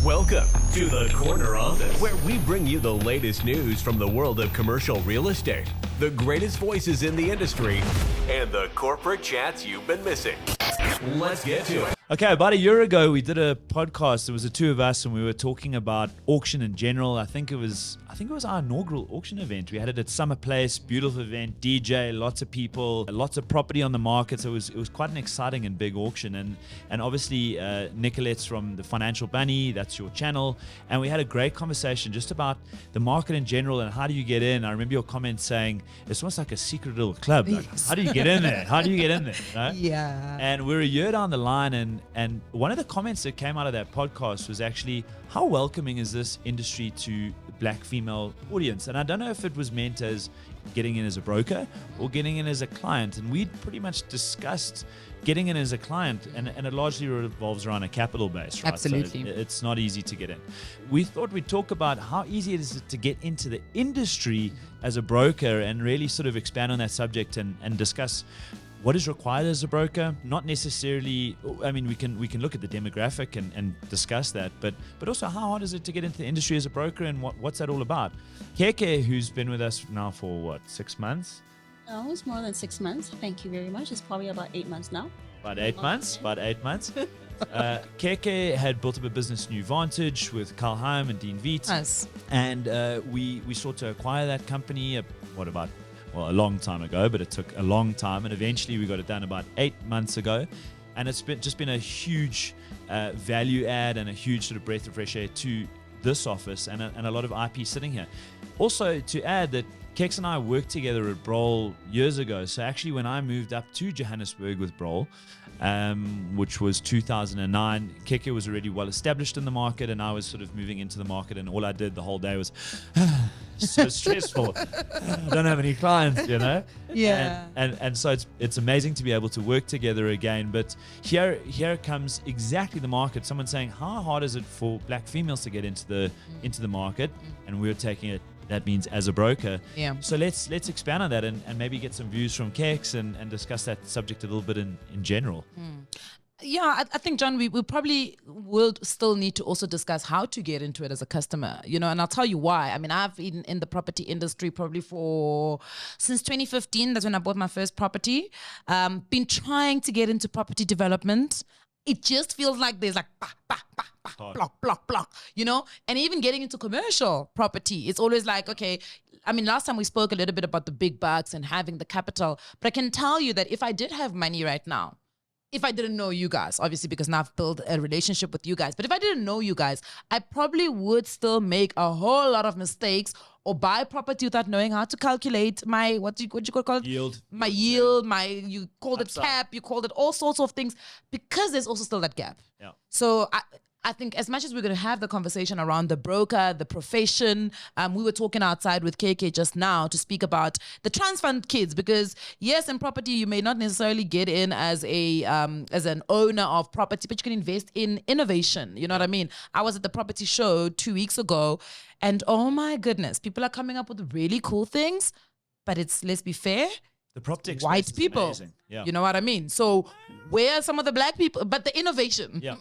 Welcome to the Corner Office, where we bring you the latest news from the world of commercial real estate, the greatest voices in the industry, and the corporate chats you've been missing. Let's get to it. Okay, about a year ago, we did a podcast. There was the two of us, and we were talking about auction in general. I think it was our inaugural auction event. We had it at Summer Place, beautiful event, DJ, lots of people, lots of property on the market. So it was quite an exciting and big auction. And obviously, Nicolette's from the Financial Bunny, that's your channel. And we had a great conversation just about the market in general and how do you get in. I remember your comment saying it's almost like a secret little club. Like, Yes. how do you get in there? How do you get in there? You know? Yeah. And we're a year down the line, and one of the comments that came out of that podcast was actually, how welcoming is this industry to black female audience? And I don't know if it was meant as getting in as a broker or getting in as a client. And we pretty much discussed getting in as a client, and it largely revolves around a capital base, right? Absolutely. So it's not easy to get in. We thought we'd talk about how easy it is to get into the industry as a broker and really sort of expand on that subject and discuss what is required as a broker. Not necessarily, I mean, we can look at the demographic and discuss that, but also how hard is it to get into the industry as a broker, and what's that all about? Keke, who's been with us now for 6 months? No, it's more than 6 months. Thank you very much. It's probably about 8 months now. About 8 months. Keke had built up a business, New Vantage, with Carl Heim and Dean Viet. Us. And we sought to acquire that company, a long time ago, but it took a long time. And eventually we got it done about 8 months ago. And it's been a huge value add and a huge sort of breath of fresh air to this office and a lot of IP sitting here. Also, to add that Kex and I worked together at Brol years ago. So actually, when I moved up to Johannesburg with Brol, which was 2009, Keke was already well established in the market, and I was sort of moving into the market, and all I did the whole day was so stressful. I don't have any clients, you know? Yeah. And so it's amazing to be able to work together again. But here comes exactly the market. Someone saying, how hard is it for black females to get into the market? And we're taking it. That means as a broker. Yeah. So let's expand on that and maybe get some views from Kex and discuss that subject a little bit in general. Yeah, I think, John, we probably will still need to also discuss how to get into it as a customer, and I'll tell you why. I mean, I've been in the property industry probably since 2015. That's when I bought my first property. Been trying to get into property development. It just feels like there's like block, and even getting into commercial property, it's always like, okay, I mean, last time we spoke a little bit about the big bucks and having the capital, but I can tell you that if I did have money right now, if I didn't know you guys, obviously, because now I've built a relationship with you guys, but if I didn't know you guys, I probably would still make a whole lot of mistakes or buy property without knowing how to calculate my, what you call it? Yield. My yield, you called it cap, you called it all sorts of things, because there's also still that gap. Yeah. So I think as much as we're going to have the conversation around the broker, the profession, we were talking outside with KK just now to speak about the trans fund kids, because yes, in property, you may not necessarily get in as an owner of property, but you can invest in innovation. You know what I mean? I was at the property show 2 weeks ago, and oh my goodness, people are coming up with really cool things, but let's be fair, The PropTech space white is people. amazing. Yeah. You know what I mean? So where are some of the black people? But the innovation, Yeah.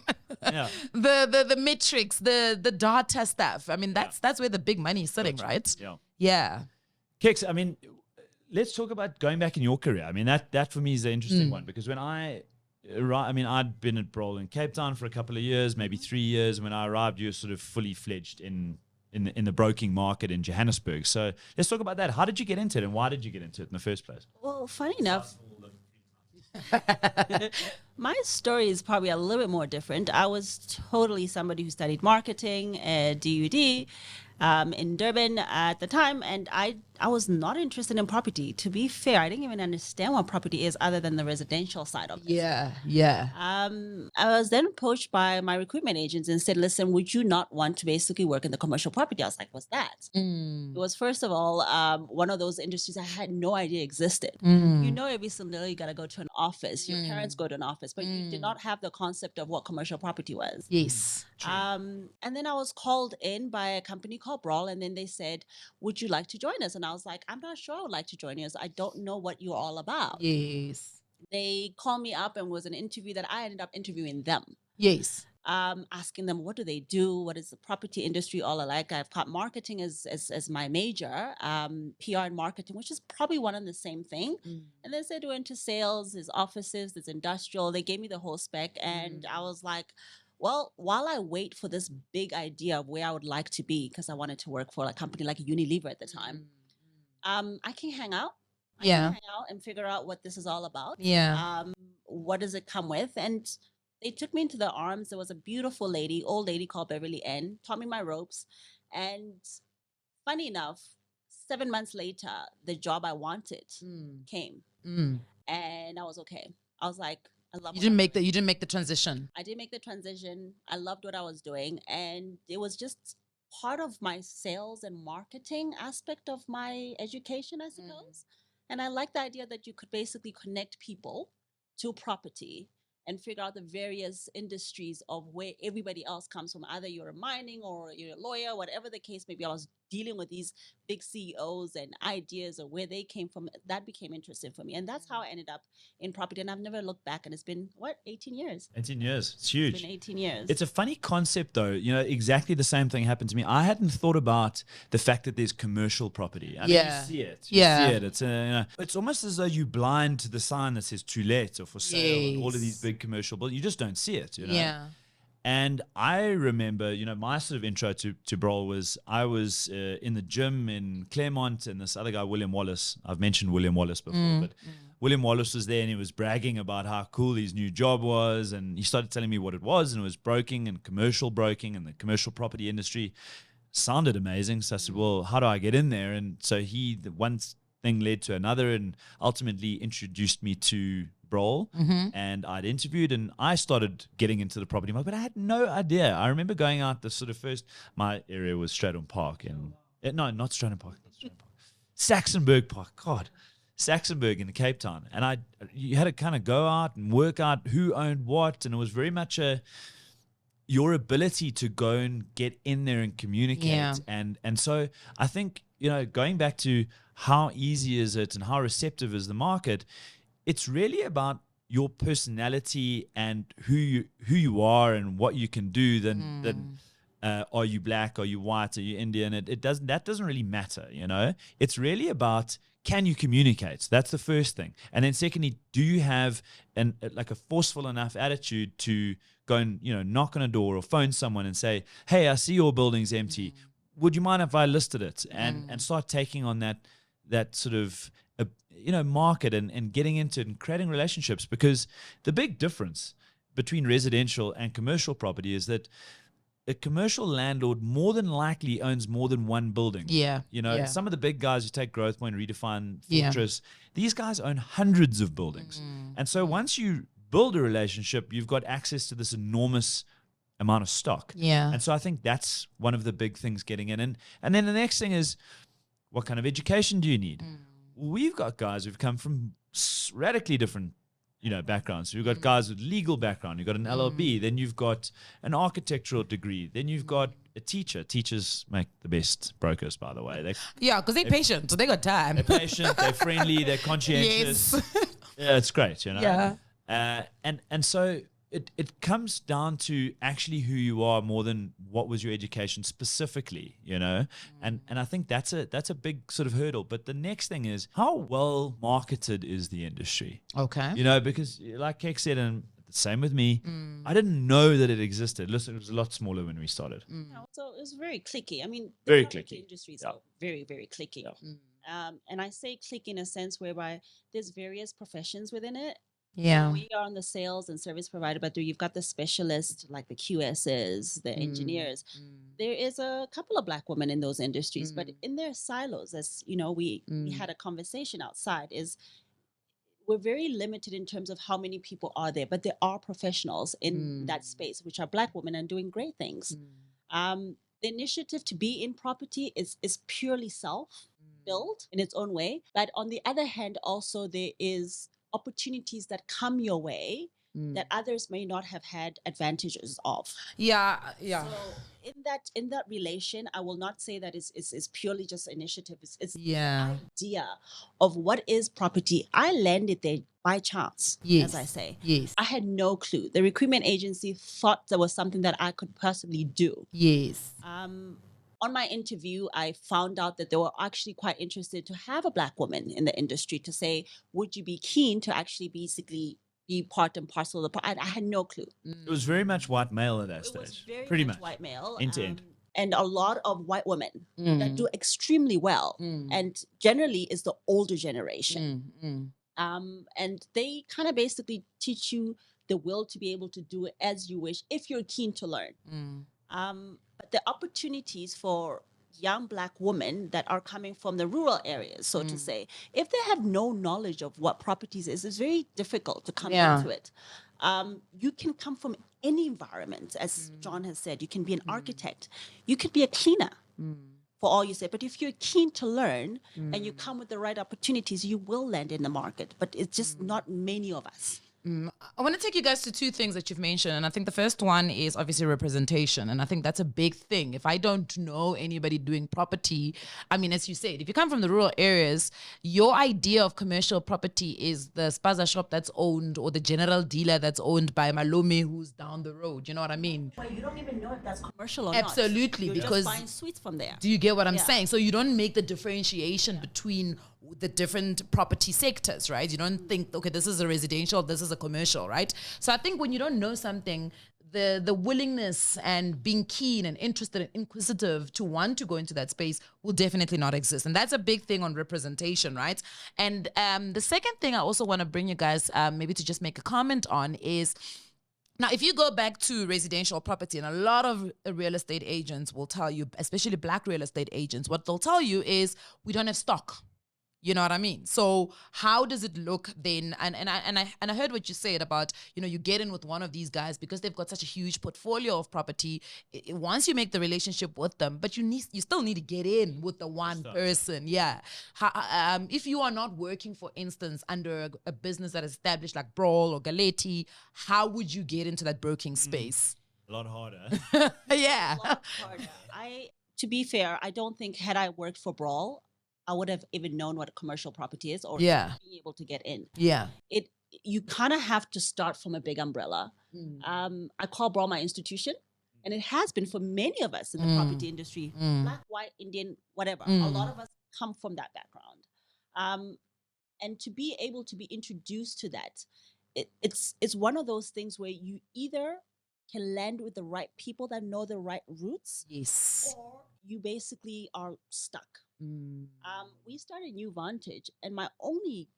the metrics, the data stuff. I mean, that's where the big money is sitting, Gotcha. right? Yeah. Yeah. Kex, I mean, let's talk about going back in your career. I mean, that for me is the interesting one, because when I'd been at Brol in Cape Town for a couple of years, maybe 3 years. When I arrived, you were sort of fully fledged in the broking market in Johannesburg. So let's talk about that. How did you get into it, and why did you get into it in the first place? Well, funny enough, my story is probably a little bit more different. I was totally somebody who studied marketing at DUD in Durban at the time, and I was not interested in property. To be fair, I didn't even understand what property is other than the residential side of it. Yeah. I was then approached by my recruitment agents and said, listen, would you not want to basically work in the commercial property? I was like, what's that? It was, first of all, one of those industries I had no idea existed. You know, every single day you got to go to an office. Your parents go to an office, but you did not have the concept of what commercial property was. Yes. And then I was called in by a company called Brol, and then they said, would you like to join us? And I was like, I'm not sure I would like to join you. I don't know what you're all about. Yes. They called me up, and was an interview that I ended up interviewing them. Yes. asking them what do they do, what is the property industry all alike. I've got marketing as my major, PR and marketing, which is probably one and the same thing. And they said we're into sales, there's offices, there's industrial. They gave me the whole spec, and I was like, well, while I wait for this big idea of where I would like to be, because I wanted to work for a company like Unilever at the time, I can hang out. I Yeah. can hang out and figure out what this is all about. Yeah. What does it come with? And they took me into their arms. There was a beautiful lady, old lady called Beverly N, taught me my ropes. And funny enough, 7 months later, the job I wanted came. And I was okay. I was like, I love You didn't make the transition. I did make the transition. I loved what I was doing. And it was just part of my sales and marketing aspect of my education, I suppose. And I like the idea that you could basically connect people to property and figure out the various industries of where everybody else comes from. Either you're a mining or you're a lawyer, whatever the case may be. I was dealing with these big CEOs and ideas of where they came from. That became interesting for me. And that's how I ended up in property. And I've never looked back. And it's been, 18 years? 18 years. It's huge. It's been 18 years. It's a funny concept, though. You know, exactly the same thing happened to me. I hadn't thought about the fact that there's commercial property. I mean, you see it. You see it. It's, it's almost as though you're blind to the sign that says to let or for sale and all of these big commercial buildings. You just don't see it, you know? Yeah. And I remember, my sort of intro to Brawl was I was in the gym in Claremont, and this other guy, William Wallace. I've mentioned William Wallace before, but William Wallace was there, and he was bragging about how cool his new job was. And he started telling me what it was, and it was broking and the commercial property industry. Sounded amazing. So I said, well, how do I get in there? And so the one thing led to another, and ultimately introduced me to Brawl, and I'd interviewed, and I started getting into the property market, but I had no idea. I remember going out the sort of my area was Stratham Park, and no, not Stratham Park, Saxonburg Park, God, Saxonburg in Cape Town, and you had to kind of go out and work out who owned what, and it was very much your ability to go and get in there and communicate, and so I think, going back to how easy is it and how receptive is the market, it's really about your personality and who you are and what you can do. Than are you black? Are you white? Are you Indian? That doesn't really matter. It's really about, can you communicate? That's the first thing. And then secondly, do you have a forceful enough attitude to go and knock on a door or phone someone and say, hey, I see your building's empty. Would you mind if I listed it? And start taking on that sort of market and getting into it and creating relationships, because the big difference between residential and commercial property is that a commercial landlord more than likely owns more than one building. Some of the big guys who take Growth Point, Redefine, Fortress, these guys own hundreds of buildings. And so once you build a relationship, you've got access to this enormous amount of stock. And so I think that's one of the big things getting in. And then the next thing is, what kind of education do you need? We've got guys who've come from radically different, backgrounds. So we've got guys with legal background. You've got an LLB. Then you've got an architectural degree. Then you've got a teacher. Teachers make the best brokers, by the way. Because they're patient, so they got time. They're patient. They're friendly. They're conscientious. Yeah, it's great. Yeah. And so it comes down to actually who you are more than what was your education specifically, and I think that's a big sort of hurdle. But the next thing is, how well marketed is the industry? Okay. Because like Kek said, and same with me, I didn't know that it existed. Listen, it was a lot smaller when we started. So it was very cliquey. I mean, very the cliquey. Industry is very, very cliquey. And I say cliquey in a sense whereby there's various professions within it. Yeah. We are on the sales and service provider, but you've got the specialists like the QSs, the engineers. There is a couple of Black women in those industries, but in their silos, as we had a conversation outside, is we're very limited in terms of how many people are there, but there are professionals in that space, which are Black women and doing great things. The initiative to be in property is purely self-built in its own way. But on the other hand, also there is opportunities that come your way that others may not have had advantages of. Yeah. So in that relation, I will not say that it's purely just initiative. It's Yeah. idea of what is property. I landed there by chance, Yes. as I say. Yes. I had no clue. The recruitment agency thought there was something that I could possibly do. Yes. On my interview, I found out that they were actually quite interested to have a Black woman in the industry to say, would you be keen to actually basically be part and parcel of the I had no clue. It was very much white male at that It was stage. very Pretty much much. white male. End to end. And a lot of white women that do extremely well. And generally is the older generation. And they kind of basically teach you the will to be able to do it as you wish if you're keen to learn. But the opportunities for young Black women that are coming from the rural areas, so to say, if they have no knowledge of what properties is, it's very difficult to come into it. You can come from any environment, as John has said. You can be an architect. You could be a cleaner. For all you say, but if you're keen to learn and you come with the right opportunities, you will land in the market. But it's just not many of us. I want to take you guys to two things that you've mentioned. And I think the first one is obviously representation. And I think that's a big thing. If I don't know anybody doing property, I mean, as you said, if you come from the rural areas, your idea of commercial property is the spaza shop that's owned or the general dealer that's owned by Malome who's down the road. You know what I mean? Well, you don't even know if that's commercial or Absolutely, not. You're because just buying suites from there. Do you get what I'm Yeah. saying? So you don't make the differentiation between the different property sectors, right? You don't think, okay, this is a residential, this is a commercial, right? So I think when you don't know something, the willingness and being keen and interested and inquisitive to want to go into that space will definitely not exist. And that's a big thing on representation, right? And the second thing I also want to bring you guys maybe to just make a comment on is, now, if you go back to residential property, and a lot of real estate agents will tell you, especially Black real estate agents, what they'll tell you is, we don't have stock. You know what I mean? So how does it look then? And I heard what you said about, you get in with one of these guys because they've got such a huge portfolio of property. Once you make the relationship with them, but you still need to get in with the one person. Yeah. If you are not working, for instance, under a business that is established like Brawl or Galeti, how would you get into that broking space? A lot harder. Yeah. A lot harder. To be fair, I don't think had I worked for Brawl, I would have even known what a commercial property is or being able to get in. Yeah. You kind of have to start from a big umbrella. I call Brawl my institution, and it has been for many of us in the property industry, Black, white, Indian, whatever. A lot of us come from that background. And to be able to be introduced to that, it's one of those things where you either can land with the right people that know the right roots, Yes. or you basically are stuck. We started New Vantage, and my only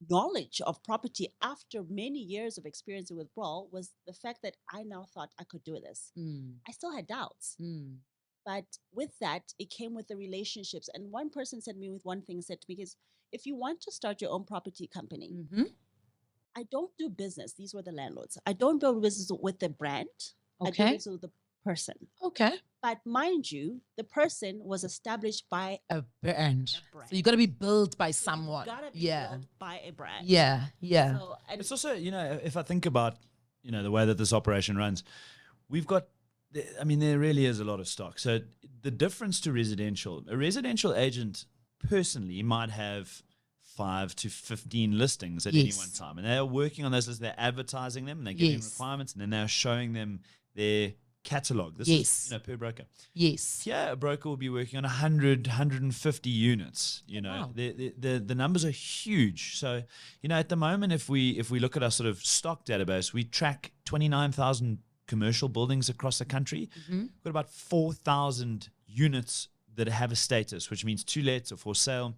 knowledge of property after many years of experience with Brawl was the fact that I now thought I could do this. I still had doubts. But with that, it came with the relationships. And one person said to me with one thing, said to me, is if you want to start your own property company, I don't do business. These were the landlords. I don't build business with the brand. I do business with the person. Okay. But mind you, the person was established by A brand. a brand. So you got to be built by someone. You gotta be built by a brand. Yeah. Yeah. So, and It's also, if I think about, the way that this operation runs, we've got, there really is a lot of stock. So the difference to residential, a residential agent personally might have 5 to 15 listings at any one time. And they're working on those lists, they're advertising them, and they're getting requirements, and then they're showing them their catalog. This is, per broker. Yes. Yeah, a broker will be working on 100, 150 units. Wow. The numbers are huge. So, at the moment, if we look at our sort of stock database, we track 29,000 commercial buildings across the country. We've got about 4,000 units that have a status, which means to let or for sale.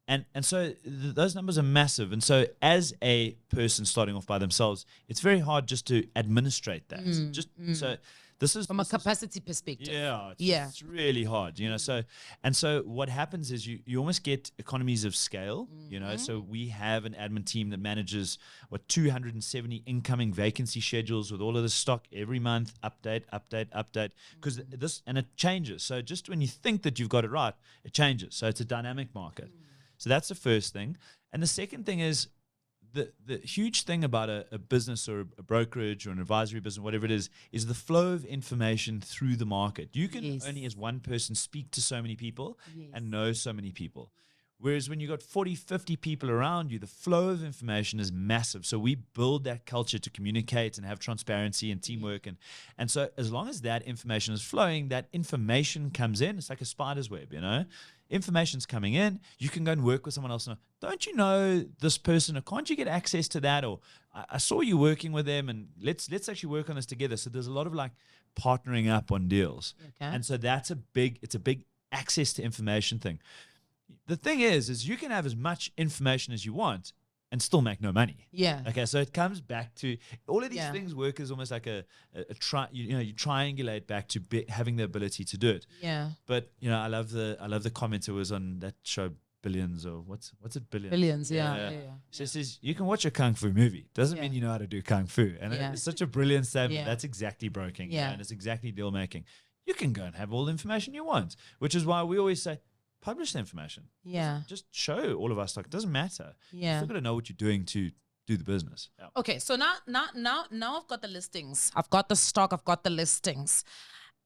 And so those numbers are massive. And so as a person starting off by themselves, it's very hard just to administrate that. So this is From a capacity perspective. It's really hard, So what happens is you almost get economies of scale, So we have an admin team that manages 270 incoming vacancy schedules with all of the stock every month, update, because and it changes. So just when you think that you've got it right, it changes. So it's a dynamic market. So that's the first thing. And the second thing is the huge thing about a business or a brokerage or an advisory business, whatever it is the flow of information through the market. You can only as one person speak to so many people and know so many people. Whereas when you got 40, 50 people around you, the flow of information is massive. So we build that culture to communicate and have transparency and teamwork. And so as long as that information is flowing, that information comes in. It's like a spider's web, you know? Information's coming in. You can go and work with someone else. And, don't you know this person? Or can't you get access to that? Or I saw you working with them, and let's actually work on this together. So there's a lot of like partnering up on deals. And so it's a big access to information thing. The thing is you can have as much information as you want and still make no money. Yeah. Okay, so it comes back to all of these things work as almost like you triangulate back to having the ability to do it. Yeah. But I love the comment. It was on that show Billions, or what's it, Billions? Billions, yeah. So it says you can watch a kung fu movie. Doesn't mean you know how to do kung fu. And it's such a brilliant statement. Yeah. That's exactly broking. Yeah. And it's exactly deal making. You can go and have all the information you want, which is why we always say, publish the information. Yeah. Just show all of our stock. It doesn't matter. Yeah. You still got to know what you're doing to do the business. Yeah. Okay, so now I've got the listings. I've got the stock. I've got the listings.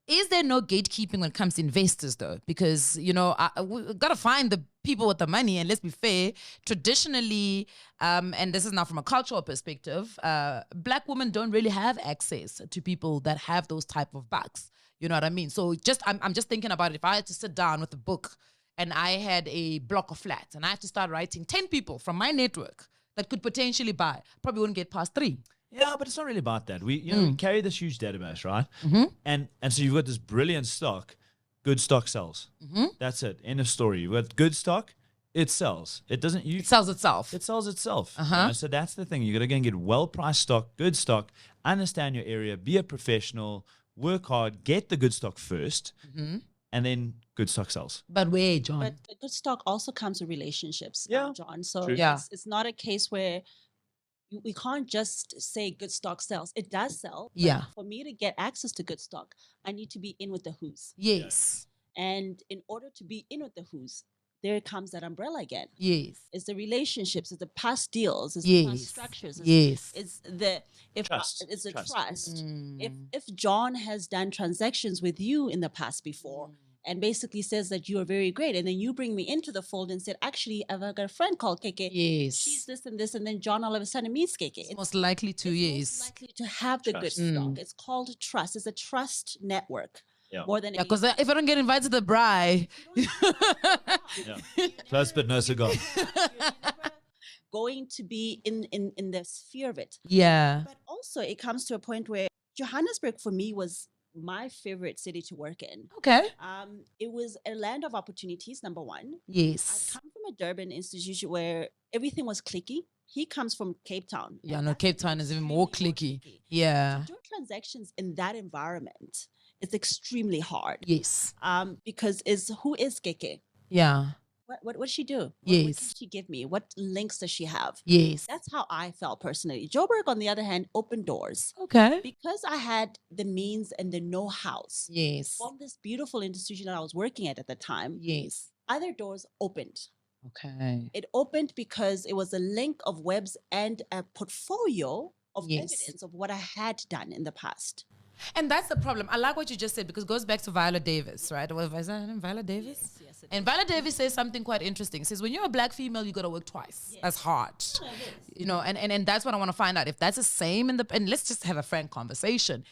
Is there no gatekeeping when it comes to investors, though? Because, we've got to find the people with the money. And let's be fair, traditionally, and this is now from a cultural perspective, Black women don't really have access to people that have those type of bucks. You know what I mean? So I'm just thinking about it. If I had to sit down with a book and I had a block of flats and I had to start writing 10 people from my network that could potentially buy, probably wouldn't get past 3. Yeah, but it's not really about that. We carry this huge database, right? And so you've got this brilliant stock. Good stock sells. That's it. End of story. You've got good stock. It sells. It doesn't. It sells itself. It sells itself. So that's the thing. You got to go and get well-priced stock, good stock. Understand your area. Be a professional. Work hard. Get the good stock first, and then good stock sells. But where, John? But the good stock also comes with relationships, John. So True. it's not a case where we can't just say good stock sells. It does sell. But Yeah. for me to get access to good stock, I need to be in with the who's. Yes. And in order to be in with the who's, there comes that umbrella again. Yes. It's the relationships, it's the past deals, it's the Yes. past structures. Yes. It's the Trust. it's the Trust. trust. If John has done transactions with you in the past before and basically says that you are very great, and then you bring me into the fold and said, actually, I've got a friend called Keke. Yes. She's this and this, and then John all of a sudden meets Keke. It's most likely to, most yes. likely to have the good Trust. stock. It's called trust. It's a trust network. Yeah. More than Yeah, because if I don't get invited to the bride, Close but no cigar. going to be in the sphere of it. yeah. But also it comes to a point where Johannesburg for me was my favorite city to work in. Okay. It was a land of opportunities, number one. I Yes. come from a Durban institution where everything was cliquey. He comes from Cape Town. Yeah, no, Cape Town is even more cliquey. Yeah. To do transactions in that environment is extremely hard. Yes. Because who is Keke? Yeah. What does she do? What Yes. can she give me? What links does she have? Yes. That's how I felt personally. Joburg, on the other hand, opened doors. Okay. Because I had the means and the know-hows Yes. from this beautiful institution that I was working at the time, Yes. other doors opened. Okay. It opened because it was a link of webs and a portfolio of Yes. evidence of what I had done in the past. And that's the problem. I like what you just said because it goes back to Viola Davis, right? Is that her name, Viola Davis? Yes, And Viola Davis says something quite interesting. Says when you're a Black female, you got to work twice as hard. And that's what I want to find out. If that's the same and let's just have a frank conversation.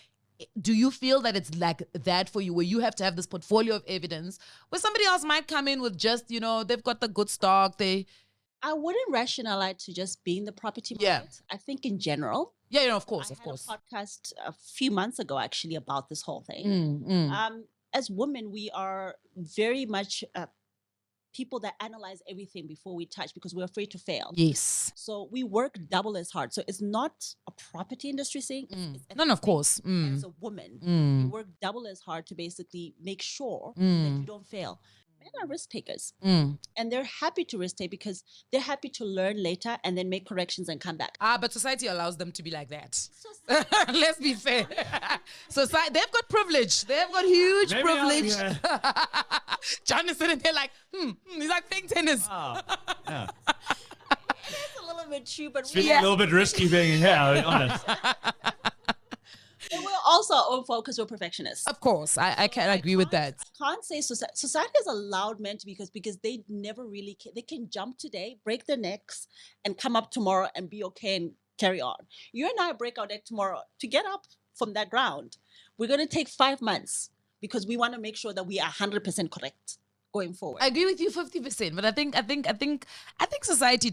Do you feel that it's like that for you, where you have to have this portfolio of evidence, where somebody else might come in with just, they've got the good stock, I wouldn't rationalize to just being the property market. Yeah. I think in general. of course, I of had course. a podcast a few months ago actually about this whole thing. As women, we are very much people that analyze everything before we touch because we're afraid to fail. Yes. So we work double as hard. So it's not a property industry thing. It's No, of course. as a woman, you work double as hard to basically make sure that you don't fail. Men are risk takers, and they're happy to risk take because they're happy to learn later and then make corrections and come back. But society allows them to be like that. Let's be fair. Society, they've got privilege. They've got huge Maybe privilege. John is sitting there like, he's like playing tennis. Yeah. It's a little little bit true, but It's feeling a little bit risky being here, I'll be honest. and we're also our own fault because we're perfectionists. Of course, I can agree with that. I can't say society has allowed men to because they never really they can jump today, break their necks, and come up tomorrow and be okay and carry on. You and I break our neck tomorrow to get up from that ground. We're going to take 5 months because we want to make sure that we are 100% correct going forward. I agree with you 50%, but I think society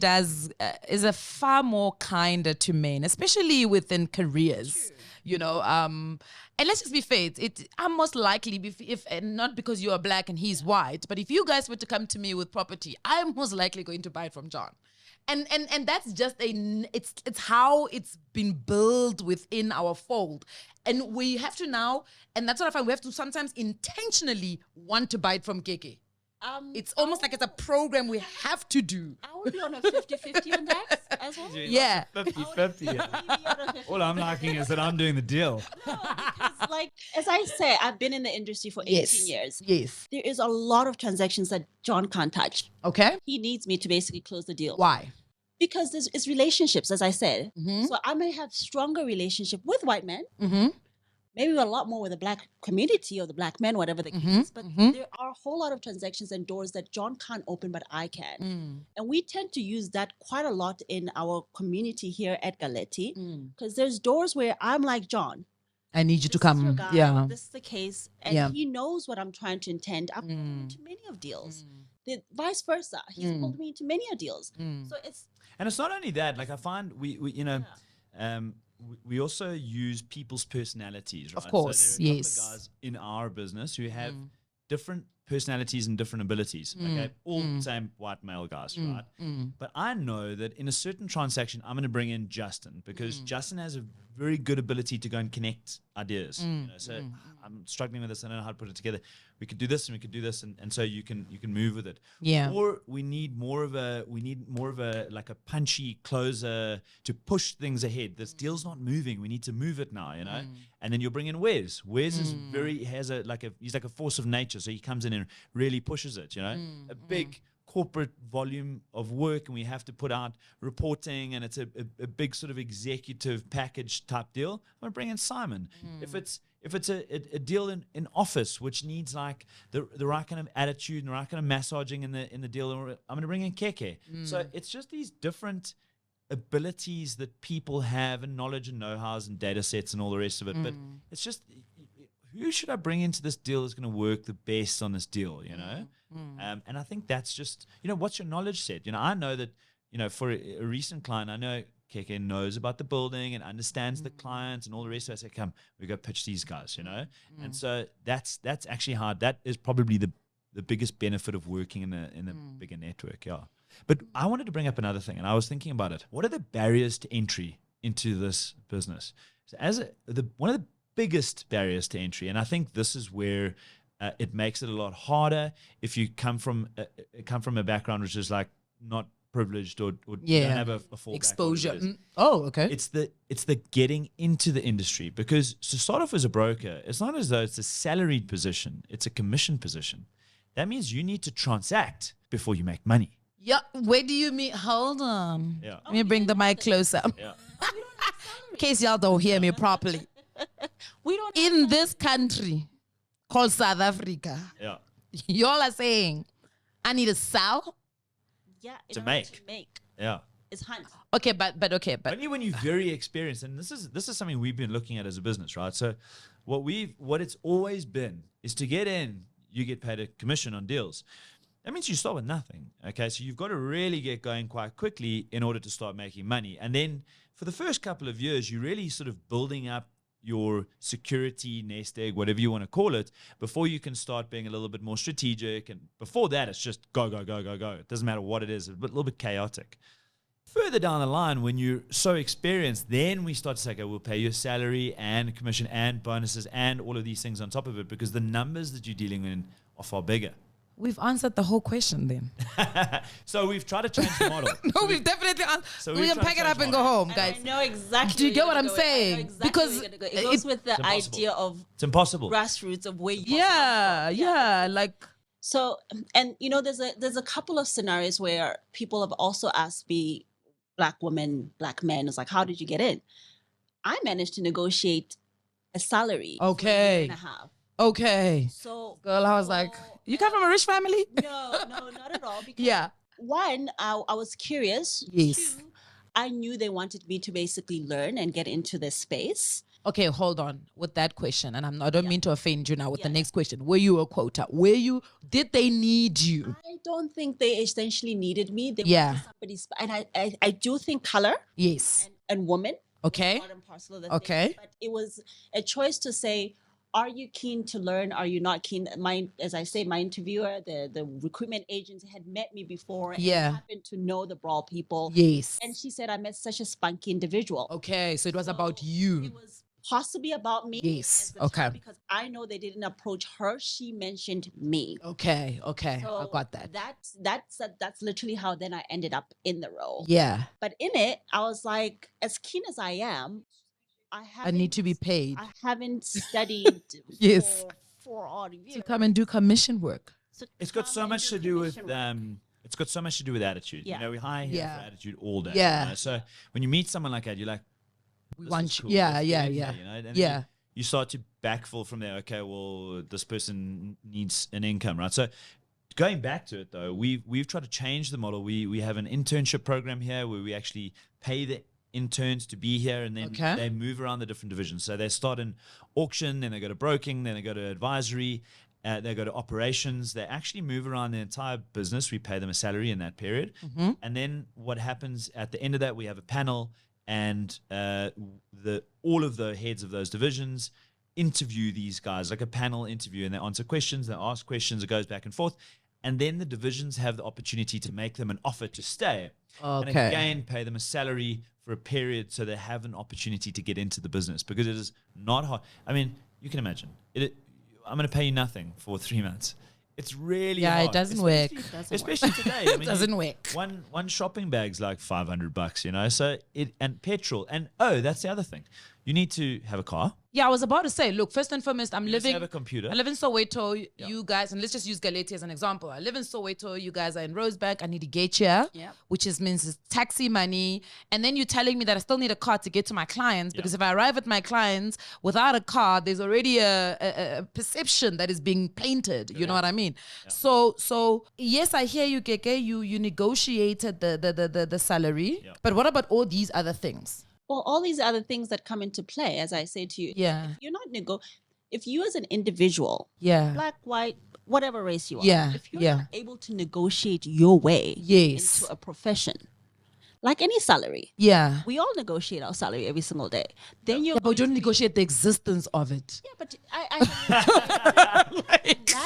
is a far more kinder to men, especially within careers. You know, and let's just be fair. I'm most likely if and not because you are black and he's white, but if you guys were to come to me with property, I'm most likely going to buy it from John. And that's just it's how it's been built within our fold. And we have to now, and that's what I find, we have to sometimes intentionally want to buy it from Keke. It's almost like it's a program we have to do. I would be on a 50-50 on that as well. Yeah. 50-50. Maybe on a 50-50. All I'm liking is that I'm doing the deal. No, because like, as I say, I've been in the industry for 18 years. Yes. There is a lot of transactions that John can't touch. Okay. He needs me to basically close the deal. Why? Because it's relationships, as I said. Mm-hmm. So I may have stronger relationship with white men, Mm-hmm. maybe a lot more with the black community or the black men, whatever the case Mhm, is. But mhm. there are a whole lot of transactions and doors that John can't open, but I can. Mm. And we tend to use that quite a lot in our community here at Galetti, Mm. because there's doors where I'm like, John, I need you to this is your come. guy, Yeah. this is the case. And Yeah. he knows what I'm trying to intend. I've pulled him into many of deals. Vice versa. He's pulled me into many of deals. So it's And it's not only that, like I find we we also use people's personalities, right? Of course, so there are a yes. couple of guys in our business who have different personalities and different abilities. Okay, all same white male guys, right? But I know that in a certain transaction, I'm going to bring in Justin because Justin has a very good ability to go and connect ideas. You know, so I'm struggling with this. I don't know how to put it together. We could do this and we could do this, and so you can move with it. Yeah. Or we need more of a like a punchy closer to push things ahead. This deal's not moving. We need to move it now, you know. And then you'll bring in Wes. Wes is he's like a force of nature. So he comes in and really pushes it, you know. A big corporate volume of work, and we have to put out reporting, and it's a big sort of executive package type deal. I'm gonna bring in Simon. If it's a deal in office which needs like the right kind of attitude and the right kind of massaging in the deal, I'm going to bring in Keke. So it's just these different abilities that people have and knowledge and know-hows and data sets and all the rest of it. But it's just, who should I bring into this deal that's going to work the best on this deal, you know? And I think that's just, you know, what's your knowledge set? You know, I know that, you know, for a recent client, I know Keke knows about the building and understands the clients and all the rest of it. I say, come, we go pitch these guys, you know? And so that's actually hard. That is probably the biggest benefit of working in a bigger network, yeah. But I wanted to bring up another thing, and I was thinking about it. What are the barriers to entry into this business? So one of the biggest barriers to entry, and I think this is where it makes it a lot harder if you come from a background which is like not privileged or don't have a full exposure. Oh, okay. It's the getting into the industry, because to start off as a broker, it's not as though it's a salaried position, it's a commission position. That means you need to transact before you make money. Yeah. Where do you mean? Hold on. Yeah. Let me bring the mic closer. Yeah. In case y'all don't hear me properly. we don't In this country called South Africa, Yeah. y'all are saying, I need to sell. To in order make. to make. Yeah. It's hunt. Okay, but Only when you're very experienced, and this is something we've been looking at as a business, right? So what it's always been is to get in, you get paid a commission on deals. That means you start with nothing. Okay, so you've got to really get going quite quickly in order to start making money. And then for the first couple of years, you're really sort of building up your security nest egg, whatever you want to call it, before you can start being a little bit more strategic. And before that, it's just go, go, go, go, go. It doesn't matter what it is, it's a little bit chaotic. Further down the line, when you're so experienced, then we start to say, okay, we'll pay you salary and commission and bonuses and all of these things on top of it, because the numbers that you're dealing in are far bigger. we've answered the whole question then. So we've tried to change the model. No, we've definitely answered. So We we've can tried pack to it up change and go model. home, And guys. I know exactly. Do you get where what you're I'm gonna go. I know saying? exactly Because where you're gonna go. It goes with the impossible. idea of It's impossible. grassroots of where you Yeah, like So, and you know, there's a couple of scenarios where people have also asked me, Black women, Black men. It's like, how did you get in? I managed to negotiate a salary for a year and a half. Okay. So, Girl, I was like, you come from a rich family? no, not at all. Because Yeah. one, I was curious. Yes. Two, I knew they wanted me to basically learn and get into this space. Okay, hold on with that question. And I don't mean to offend you now with the Yeah. next question. Were you a quota? Did they need you? I don't think they essentially needed me. They Yeah. wanted somebody, and I do think color Yes. and woman Okay. part and parcel of the Okay. thing. But it was a choice to say, are you keen to learn? Are you not keen? As I say, my interviewer, the recruitment agent had met me before and Yeah. happened to know the Brawl people. Yes. And she said, I met such a spunky individual. Okay, so it was about So you. It was possibly about me. Yes, as the okay. term, because I know they didn't approach her. She mentioned me. Okay. I So got that. That's literally how then I ended up in the role. Yeah. But in it, I was like, as keen as I am, I need to be paid I haven't studied Yes. for 4 odd years. to come and do commission work. It's got so much to do with it's got so much to do with attitude. Yeah. You know, we hire here Yeah. for attitude all day. Yeah. You know? So when you meet someone like that, you're like, We this want is you. cool. Yeah, Let's yeah, get in yeah. here, you know? And then Yeah. you start to backfill from there. Okay, well, this person needs an income, right? So going back to it though, we've tried to change the model. We have an internship program here where we actually pay the interns to be here, and then Okay. they move around the different divisions. So they start in auction, then they go to broking, then they go to advisory, they go to operations. They actually move around the entire business. We pay them a salary in that period. Mm-hmm. And then what happens at the end of that, we have a panel, and all of the heads of those divisions interview these guys, like a panel interview, and they answer questions, they ask questions, it goes back and forth. And then the divisions have the opportunity to make them an offer to stay. And Okay. again, pay them a salary for a period so they have an opportunity to get into the business, because it is not hard. I mean, you can imagine I'm going to pay you nothing for 3 months. It's really Yeah, hard. it doesn't work. Especially today. I mean, Doesn't work. One shopping bag's like $500, you know. So and petrol, and that's the other thing. You need to have a car. Yeah, I was about to say, look, first and foremost, You need to have a computer. I live in Soweto. You guys, and let's just use Galeti as an example. I live in Soweto. You guys are in Roseback. I need to get here, Yep. which means it's taxi money. And then you're telling me that I still need a car to get to my clients, because if I arrive at my clients without a car, there's already a perception that is being painted. You know what I mean? Yeah. So yes, I hear you, Keke. You negotiated the salary, but what about all these other things? Well, all these other things that come into play, as I say to you, Yeah. if you're not if you as an individual, Yeah. black, white, whatever race you are, Yeah, if you're yeah. not able to negotiate your way Yes. into a profession, like any salary, Yeah. we all negotiate our salary every single day. Then you're But you don't negotiate the existence of it. yeah, but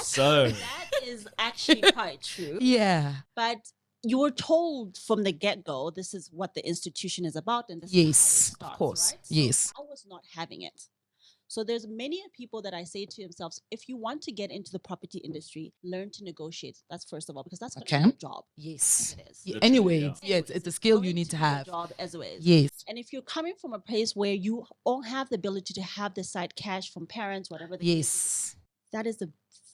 So that is actually quite true. Yeah. But you were told from the get-go, this is what the institution is about, and this is how it Yes, starts, of course. right? So Yes. I was not having it. So there's many people that I say to themselves, if you want to get into the property industry, learn to negotiate. That's first of all, because that's going to Okay. be your job. Yes. It is. Yeah, Literally, anyway, yeah. it's a skill you Going need to be your have. job as always. Yes. And if you're coming from a place where you all have the ability to have the side cash from parents, whatever the case is, Yes. that is the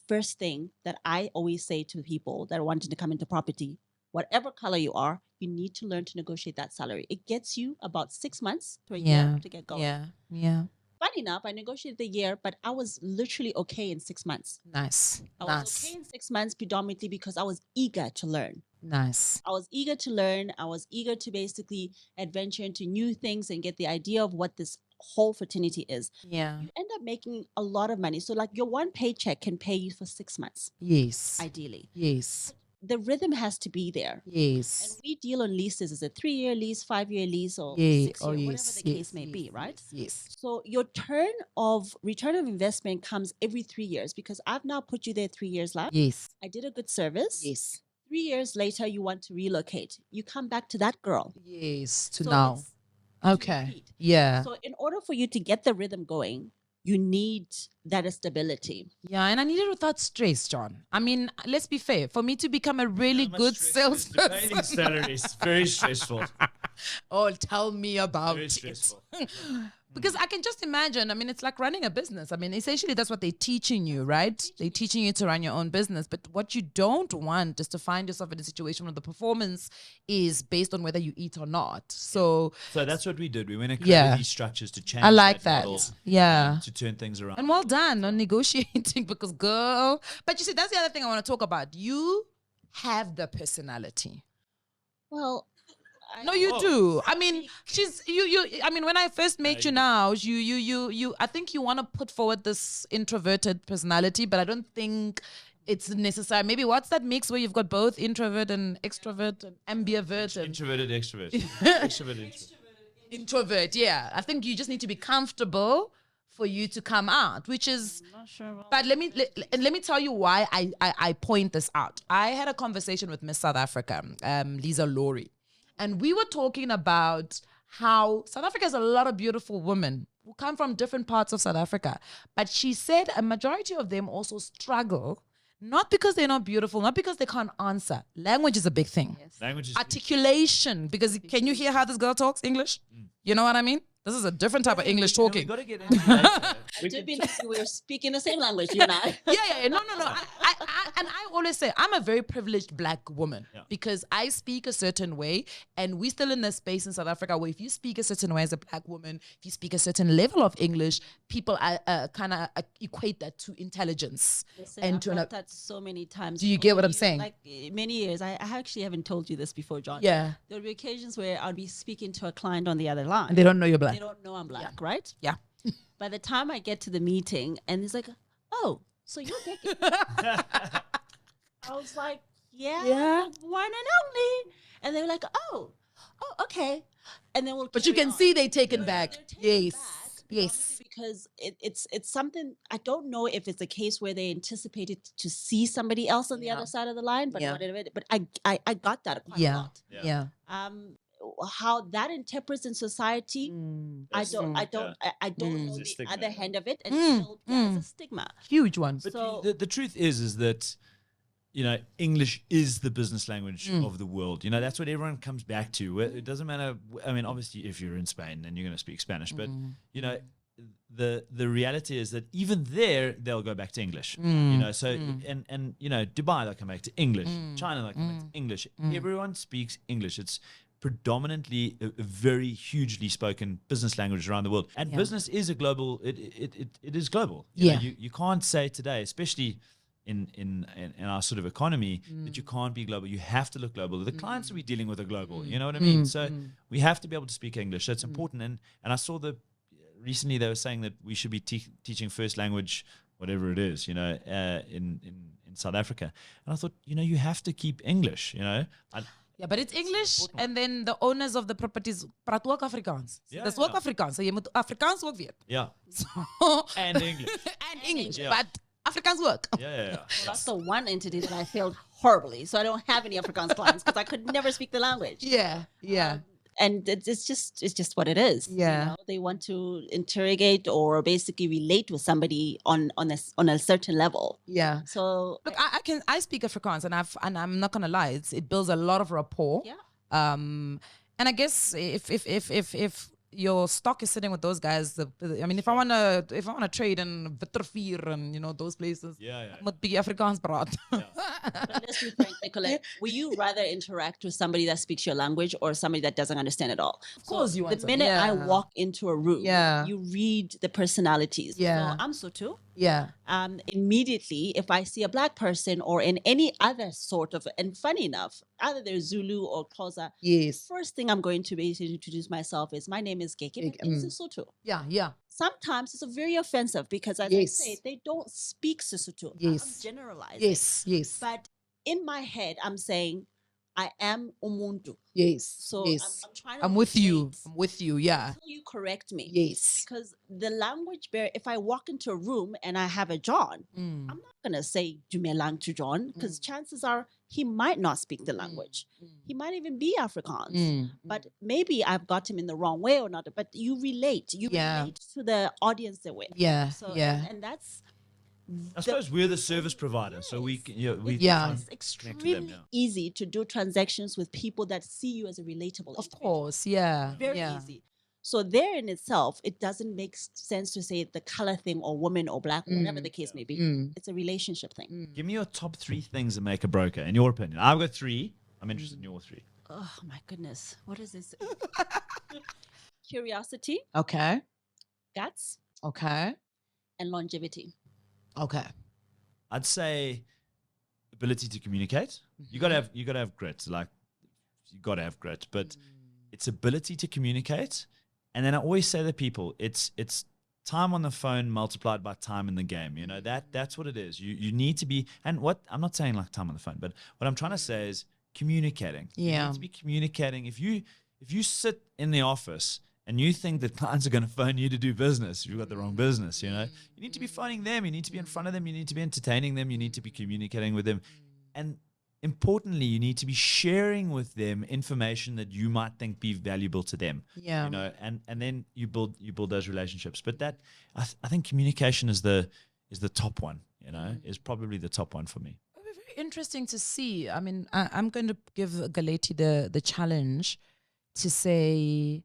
first thing that I always say to people that are wanting to come into property. Whatever color you are, you need to learn to negotiate that salary. It gets you about 6 months to a Yeah. year to get going. Yeah. Yeah. Funny enough, I negotiated the year, but I was literally okay in 6 months. Nice. I was Nice. okay in 6 months predominantly because I was eager to learn. Nice. I was eager to learn. I was eager to basically adventure into new things and get the idea of what this whole fraternity is. Yeah. You end up making a lot of money. So like your one paycheck can pay you for 6 months, Yes. ideally. Yes. The rhythm has to be there. And Yes. we deal on leases. Is a 3-year lease, 5-year lease, or Yeah. 6-year, Oh, whatever yes. the case Yes. may be, Yes. right? Yes. So your return of investment comes every 3 years, because I've now put you there 3 years left. Yes. I did a good service. Yes. 3 years later, you want to relocate. You come back to that girl. Yes. To So now. it's to Okay. repeat. Yeah. So in order for you to get the rhythm going, you need that stability. Yeah, and I need it without stress, John. I mean, let's be fair. For me to become a really good salesperson, salaries very stressful. oh, tell me about Very it. stressful. Because I can just imagine, I mean, it's like running a business. I mean, essentially that's what they're teaching you, right? They're teaching you to run your own business. But what you don't want is to find yourself in a situation where the performance is based on whether you eat or not. So that's what we did. We went and created these structures to change I like that. model, Yeah. to turn things around. And well done on negotiating because girl. But you see, that's the other thing I want to talk about. You have the personality. Well, No, you do. I mean, she's you. I mean, when I first met you now, you. I think you want to put forward this introverted personality, but I don't think it's necessary. Maybe what's that mix where you've got both introvert and extrovert and ambivert and Introverted, extrovert. Extrovert, introvert. introvert? Yeah, I think you just need to be comfortable for you to come out, which is. I'm not sure about But let me tell you why I point this out. I had a conversation with Miss South Africa, Lisa Laurie. And we were talking about how South Africa has a lot of beautiful women who come from different parts of South Africa. But she said a majority of them also struggle, not because they're not beautiful, not because they can't answer. Language is a big thing. Language is Articulation, because can you hear how this girl talks English? You know what I mean? This is a different type of English We talking. got to get into that. I do believe we were speaking the same language, you and I. Yeah. No. And I always say I'm a very privileged black woman because I speak a certain way, and we're still in this space in South Africa where if you speak a certain way as a black woman, if you speak a certain level of English, people kind of equate that to intelligence. Listen, and I've to felt that so many times. Do you get what I'm saying? Like many years. I actually haven't told you this before, John. Yeah. There will be occasions where I'll be speaking to a client on the other line. And they don't know you're black. They don't know I'm black, right? Yeah. By the time I get to the meeting, and he's like, "Oh, so you're taking?" I was like, "Yeah, one and only." And they were like, "Oh, okay." And then we'll. But you carry can on. see they taken back. They're taken Yes. back, Yes. obviously, because it's something I don't know if it's a case where they anticipated to see somebody else on the other side of the line, but whatever. But I got that quite a Yeah. lot. Yeah. How that interprets in society, I don't know It's a the stigma. other hand of it, and still, it's a stigma. Huge one. But So- the truth is that, English is the business language of the world. That's what everyone comes back to. It doesn't matter. I mean, obviously, if you're in Spain, then you're going to speak Spanish. But, the reality is that even there, they'll go back to English. So, and Dubai, they'll come back to English. China, they'll come back to English. Everyone speaks English. It's predominantly a very hugely spoken business language around the world, and business is a global. It is global. You can't say today, especially in our sort of economy, that you can't be global. You have to look global. The clients that we're dealing with are global. You know what I mean? So we have to be able to speak English. That's important. And I saw recently they were saying that we should be teaching first language, whatever it is, in South Africa. And I thought, you have to keep English. Ja, but it's English, and then the owners of the properties praat ook Afrikaans. Ja, Dis ja. ook Afrikaans. So jy moet Afrikaans ook weet. Yeah. So, And English. and English, Yeah. but Afrikaans ook. Yeah. That's the one entity that I failed horribly. So I don't have any Afrikaans clients because I could never speak the language. Yeah. And it's just what it is. Yeah. They want to interrogate or basically relate with somebody on a certain level. Yeah. So Look, I speak Afrikaans, and I'm not gonna lie, it builds a lot of rapport. yeah. And I guess if your stock is sitting with those guys, if I wanna trade in Vittervier and those places, Yeah. moet bietjie Afrikaans praat. But let's be frank, Nicolette. Will you rather interact with somebody that speaks your language or somebody that doesn't understand at all? Of course you want The to, minute I yeah. walk into a room, you read the personalities. Yeah. So I'm Sotho. Yeah. Immediately, if I see a black person or in any other sort of, and funny enough, either they're Zulu or Xhosa, Yes. first thing I'm going to basically introduce myself is, my name is Keke, but it's Sesotho. Yeah. Sometimes it's very offensive because, as Yes. I say, they don't speak Sesotho. Yes. I'm generalizing. Yes. But in my head, I'm saying, I am Umuntu. Yes. So yes. I'm trying to I'm with you. relate I'm with you. Yeah. until you correct me. Yes. Because the language barrier, if I walk into a room and I have a John, I'm not going to say Dumelang to John because chances are he might not speak the language. He might even be Afrikaans. But maybe I've got him in the wrong way or not. But you relate. You relate to the audience they're with. Yeah. So, yeah. And that's I suppose we're the service provider, so we try and it's connect extremely to them, easy to do transactions with people that see you as a relatable Of individual. course. Yeah. Very yeah. easy. So there in itself, it doesn't make sense to say the color thing or woman or black, whatever the case may be. It's a relationship thing. Give me your top 3 things that make a broker, in your opinion. I've got 3. I'm interested in your 3. Oh my goodness. What is this? Curiosity, Okay. guts, Okay. and longevity. Okay. I'd say ability to communicate. You gotta have grit. Like, you gotta have grit, but it's ability to communicate. And then I always say to people, it's time on the phone multiplied by time in the game. You know, that's what it is. You need to be, and what I'm not saying like time on the phone, but what I'm trying to say is communicating. You Yeah. need to be communicating. If you sit in the office and you think that clients are going to phone you to do business, you've got the wrong business, you know. You need to be phoning them. You need to be in front of them. You need to be entertaining them. You need to be communicating with them. And importantly, you need to be sharing with them information that you might think be valuable to them. Yeah. You know, and then you build those relationships. But that I think communication is the top one, you know, is probably the top one for me. It'll be very interesting to see. I mean, I'm going to give Galeti the challenge to say,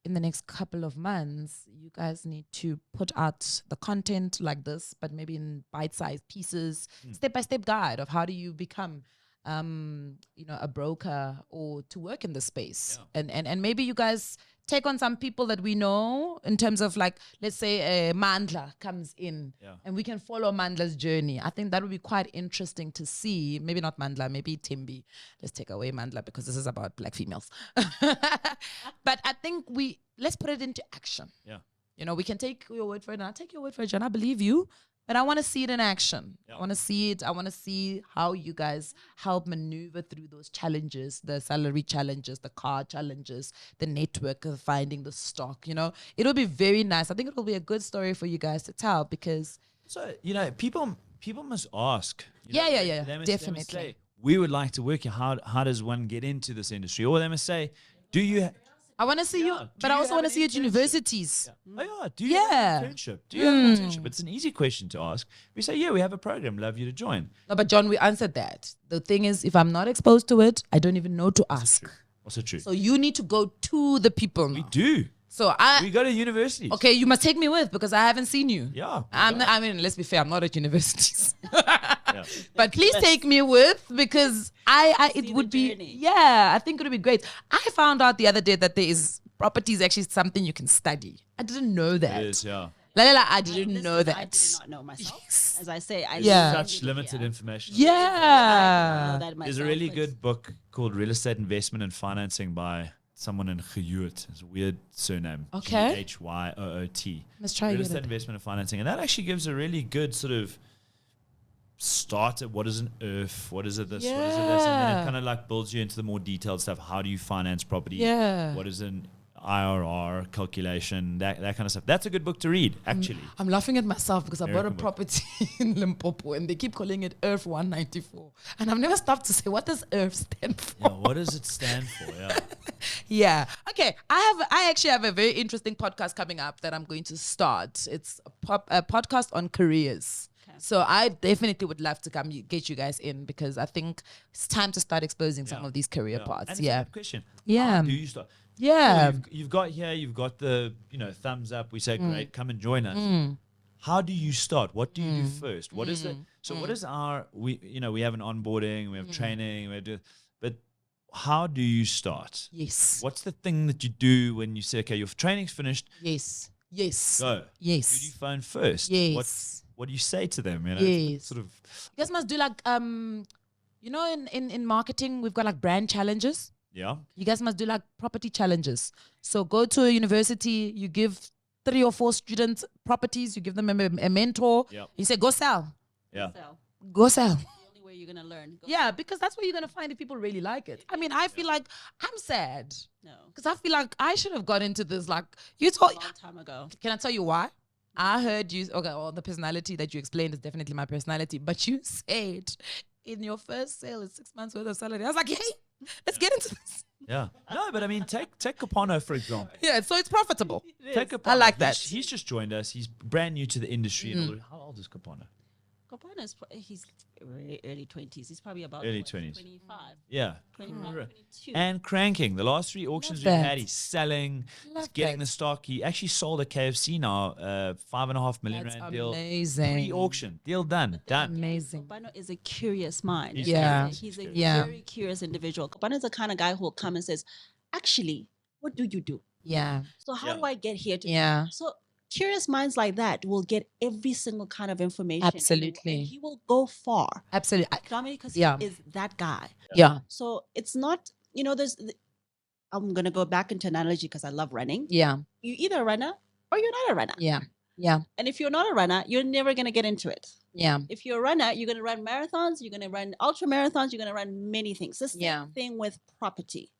in the next couple of months, you guys need to put out the content like this, but maybe in bite-sized pieces, step-by-step guide of how do you become, a broker or to work in the space. Yeah. And maybe you guys take on some people that we know in terms of, like, let's say Mandla comes in and we can follow Mandla's journey. I think that would be quite interesting to see. Maybe not Mandla, maybe Timbi. Let's take away Mandla because this is about black females. But I think let's put it into action. Yeah. You know, we can take your word for it, and I'll take your word for it, John. I believe you, but I want to see it in action. Yeah. I want to see it. I want to see how you guys help maneuver through those challenges, the salary challenges, the car challenges, the network of finding the stock. You know, it'll be very nice. I think it'll be a good story for you guys to tell because. So, you know, people must ask. You Yeah, know, yeah, they must definitely. say, we would like to work here. How does one get into this industry? Or they must say, do you... I want to see you, Do but I you also have want to an see you at internship? universities. Oh, yeah. Do you have Yeah. an internship? Do you have an internship? It's an easy question to ask. We say, yeah, we have a program. Love you to join. No, but John, we answered that. The thing is, if I'm not exposed to it, I don't even know to ask. Also true. So you need to go to the people now. We do. So We go to universities. okay, you must take me with because I haven't seen you. Yeah. I mean, let's be fair, I'm not at universities. Yeah. But please take me with because it See would the be, journey. yeah, I think it would be great. I found out the other day that there is property is actually something you can study. I didn't know that. It is, yeah. I didn't know that. I did not know myself. Yes. As I say, I Yeah. Such limited information. I Yeah. know that There's a myself, really but good book called Real Estate Investment and Financing by someone in Gehoot. It's a weird surname. Okay. Ghyot. Let's try Real to get Estate it. Investment and Financing. And that actually gives a really good sort of start at what is an IRF, what is it this, what is it this, and then Yeah. it kind of like builds you into the more detailed stuff. How do you finance property? Yeah. What is an IRR calculation, that kind of stuff. That's a good book to read, actually. I'm laughing at myself because I bought a American book. property in Limpopo and they keep calling it Earth 194. And I've never stopped to say, what does Earth stand for? Yeah, what does it stand for? Yeah. Yeah. Okay. I actually have a very interesting podcast coming up that I'm going to start. It's a podcast on careers. So I definitely would love to come get you guys in because I think it's time to start exposing some of these career parts. And it's a Yeah. good question. Yeah. How do you start? Yeah. So you've got the, thumbs up. We say, great, come and join us. How do you start? What do you do first? What is it? So what is we have an onboarding, we have training, but how do you start? Yes. What's the thing that you do when you say, okay, your training's finished, Yes. Yes. go? Yes. Who do you phone first? Yes. What do you say to them? Yes. Sort of. You guys must do like in marketing we've got like brand challenges. Yeah. You guys must do like property challenges. So go to a university, you give 3 or 4 students properties, you give them a mentor. Yep. You say, go sell. Yeah. So, Go sell. the only way you're gonna learn. Go Yeah, because that's where you're gonna find if people really like it. I mean, I feel like I'm sad no, because I feel like I should have got into this. Like you a told. long time ago. Can I tell you why? I heard you. Okay, well, the personality that you explained is definitely my personality. But you said in your first sale, it's 6 months worth of salary. I was like, hey, let's get into this. Yeah. No, but I mean, take Capano, for example. Yeah, so it's profitable. Take Capano. I like that. He's just joined us. He's brand new to the industry. And all. How old is Capano? Kapana is he's early 20s. He's probably about Early what, 20s. 25. Yeah. 25, 22. And cranking. The last 3 auctions Love we've that. had, he's selling, Love he's getting that. the stock. He actually sold a KFC now, $5.5 million That's rand deal. amazing. Pre-auction. Deal done. Done. Amazing. Kapana is a curious mind. He's Yeah. curious. He's a Yeah. very curious individual. Kapana is the kind of guy who will come and says, actually, what do you do? Yeah. So how Yeah. do I get here? To Yeah. So curious minds like that will get every single kind of information. and Absolutely. he will go far. Absolutely. Because Yeah. he is that guy. Yeah. So it's not, I'm going to go back into analogy because I love running. Yeah. You're either a runner or you're not a runner. Yeah. Yeah. And if you're not a runner, you're never going to get into it. Yeah. If you're a runner, you're going to run marathons, you're going to run ultra marathons, you're going to run many things. The same Yeah. thing with property.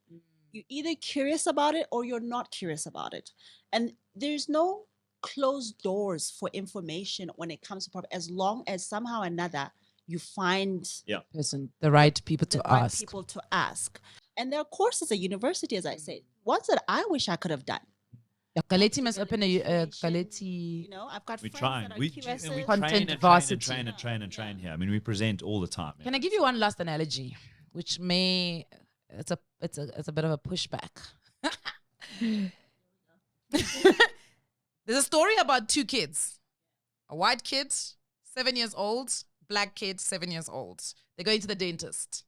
You're either curious about it or you're not curious about it. And there's no closed doors for information when it comes to property, as long as somehow or another you find Person, the right people the to right ask. people to ask. And there are courses at university, as I said, ones that I wish I could have done. Yeah, Kaleti must open a Information, Kaleti. I've got We're friends trying. that are We QSs. Content train varsity. and train here. I mean, we present all the time. Can I give you one last analogy, which may it's a bit of a pushback. There's a story about 2 kids. A white kid, 7 years old, black kid, 7 years old. They're going to the dentist,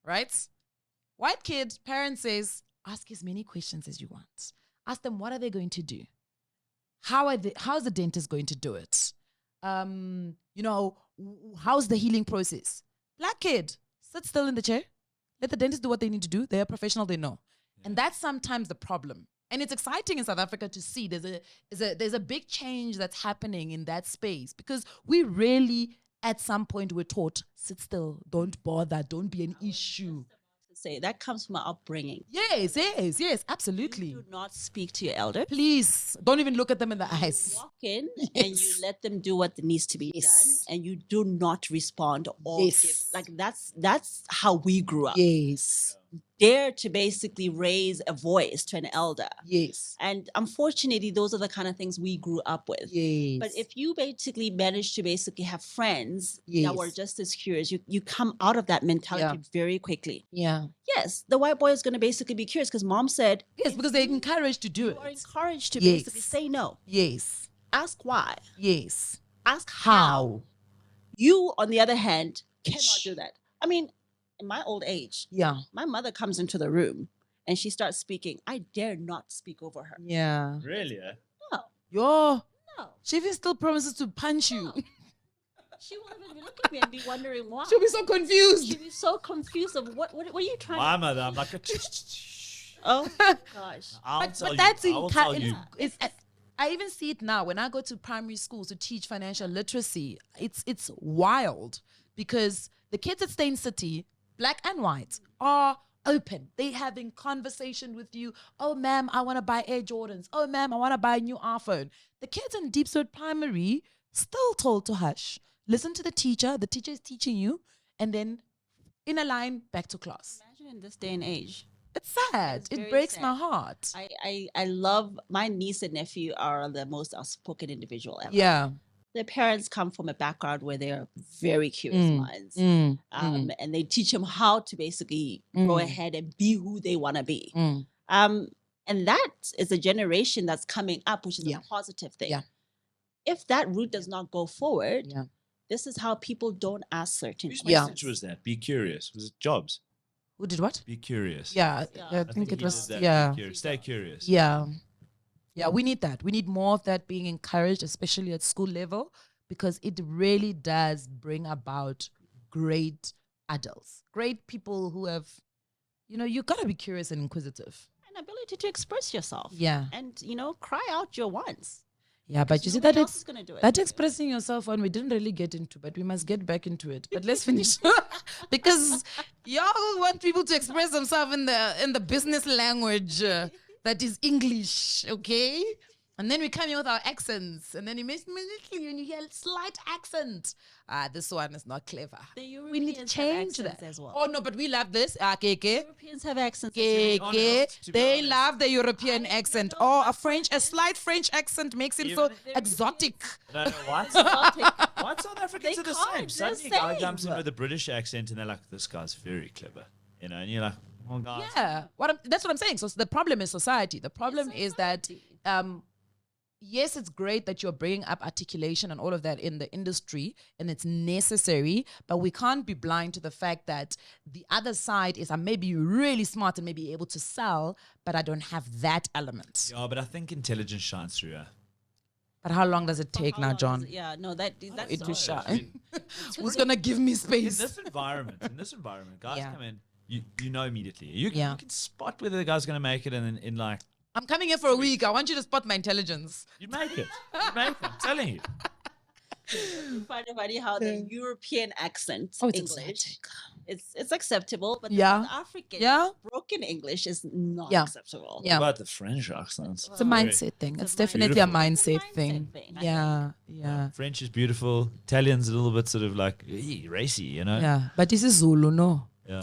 right? White kid, parent says, ask as many questions as you want. Ask them, what are they going to do? How's the dentist going to do it? How's the healing process? Black kid, sit still in the chair. Let the dentist do what they need to do. They're a professional, they know. And that's sometimes the problem. And it's exciting in South Africa to see there's a big change that's happening in that space, because we really, at some point, were taught, sit still, don't bother, don't be an issue. Say that comes from our upbringing. Yes, absolutely. You do not speak to your elder. Please, don't even look at them in the eyes. Walk in and you let them do what needs to be Yes. done, and you do not respond or Yes. give. Like that's how we grew up. Yes, Dare to basically raise a voice to an elder. yes, And unfortunately, those are the kind of things we grew up with. yes. But if you basically manage to basically have friends that were Yes. just as curious, you come out of that mentality very quickly. Yeah. Yes, the white boy is going to basically be curious because mom said, Yes, because they're encouraged to do you are it. encouraged to Yes. basically say no. Yes, Ask why. yes. Ask How? You, on the other hand, cannot do that. I mean, in my old age, Yeah. my mother comes into the room and she starts speaking. I dare not speak over her. Yeah. Really? No, Yo, no. she even still promises to punch you. She will even look at me and be wondering why. She'll be so confused. She'll be so confused of what are you trying My to mother, I'm like, Oh my gosh. But that's I will tell you. I even see it now when I go to primary schools to teach financial literacy. It's wild, because the kids at Stain City, black and white, are open. They having conversation with you. Oh, ma'am, I want to buy Air Jordans. Oh, ma'am, I want to buy a new iPhone. The kids in Deepswood Primary still told to hush. Listen to the teacher. The teacher is teaching you, and then in a line back to class. Imagine in this day and age. It's sad. It's It very breaks sad. my heart. I love my niece and nephew are the most outspoken individual ever. Yeah. Their parents come from a background where they're very curious minds. And they teach them how to basically go ahead and be who they want to be. And that is a generation that's coming up, which is a positive thing. Yeah. If that route does not go forward, Yeah. this is how people don't ask certain Whose Yeah. message was that? Be curious. Was it Jobs? Who did what? Be curious. Yeah, Yeah. I I think it he was. did that. Yeah. Be curious. Stay curious. Yeah. Yeah, we need that. We need more of that being encouraged, especially at school level, because it really does bring about great adults, great people who have, you got to be curious and inquisitive. an ability to express yourself. Yeah. And, cry out your wants. Yeah, but you see Nobody that else is gonna do it. that expressing yourself one we didn't really get into, but we must get back into it. But let's finish because y'all want people to express themselves in the business language that is English, okay? And then we come in with our accents. And then you hear a slight accent. This one is not clever. The We need to Europeans have change accents that. as well. Oh, no, but we love this. Europeans have accents. They To be honest. love the European accent. Oh, a slight French accent makes him so Even- exotic. No, white South Africans They are the can't, same. they're Suddenly a guy same. comes in with a British accent and they're like, this guy's very clever. You know, and you're like, oh, guys. Yeah, that's what I'm saying. So the problem is society. The problem is that, yes, it's great that you're bringing up articulation and all of that in the industry, and it's necessary. But we can't be blind to the fact that the other side is I may be really smart and may be able to sell, but I don't have that element. Yeah, but I think intelligence shines through. But how long does it take How now, long John? is it? Yeah, no, that's It will I shine. mean, Who's gonna give me in space? this environment, guys Yeah. come in, you know immediately. You Yeah. can spot whether the guy's going to make it, and in like, I'm coming here for a week. I want you to spot my intelligence. you make it. You make it. I'm telling you. I find it funny how the European accent Oh, it's English, exotic. it's acceptable, but Yeah. the South African Yeah. broken English is not Yeah. acceptable. Yeah. What about the French accents? It's a mindset thing. It's a definitely a beautiful. mindset Mindset thing. thing, I Yeah, yeah, French is beautiful. Italian's a little bit sort of like racy, you know? yeah. But this is Zulu, no? Yeah.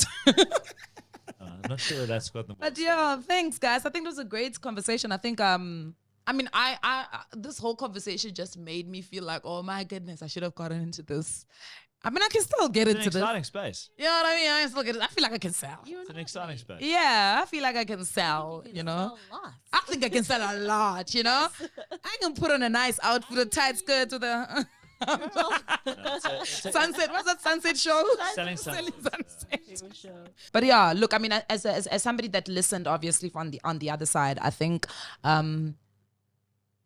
I'm not sure that's got the But yeah, thanks, guys. I think it was a great conversation. I think, I mean, I this whole conversation just made me feel like, oh my goodness, I should have gotten into this. I mean, I can still get It's an into this. exciting space. You know what I mean? I can still get it. I feel like I can sell. It's an exciting space. Yeah, I feel like I can sell, you know? I think I can sell a lot, you know? I can put on a nice outfit, a tight skirt with a sunset. What's that sunset show? Selling sunset. Sunset. But yeah, look, I mean, as somebody that listened, obviously, on the other side, I think, and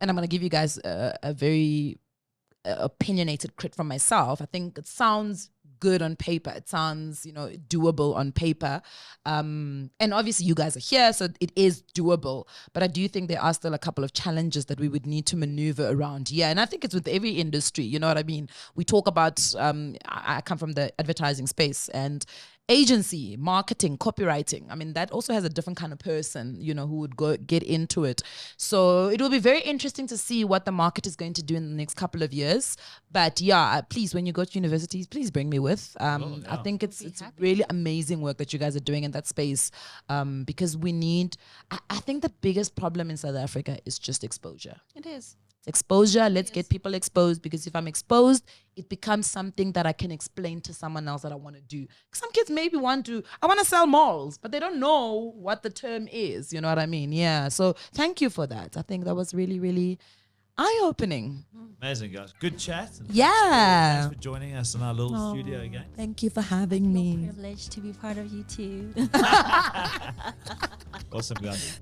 I'm gonna give you guys a very opinionated crit from myself. I think it sounds good on paper. It sounds, doable on paper. And obviously you guys are here, so it is doable. But I do think there are still a couple of challenges that we would need to maneuver around here. And I think it's with every industry, you know what I mean? We talk about, I come from the advertising space, and agency, marketing, copywriting. I mean, that also has a different kind of person, who would get into it. So it will be very interesting to see what the market is going to do in the next couple of years. But yeah, please, when you go to universities, please bring me with. I think it's really amazing work that you guys are doing in that space, because we need, I think the biggest problem in South Africa is just exposure. It is. Exposure. Let's get people exposed, because if I'm exposed, it becomes something that I can explain to someone else that I want to do. Some kids maybe I want to sell malls, but they don't know what the term is. You know what I mean? Yeah. So thank you for that. I think that was really, really eye-opening. Amazing, guys. Good chat. And Yeah. Thanks for joining us in our little studio again. Thank you for having me. Privileged to be part of you too. Awesome, guys.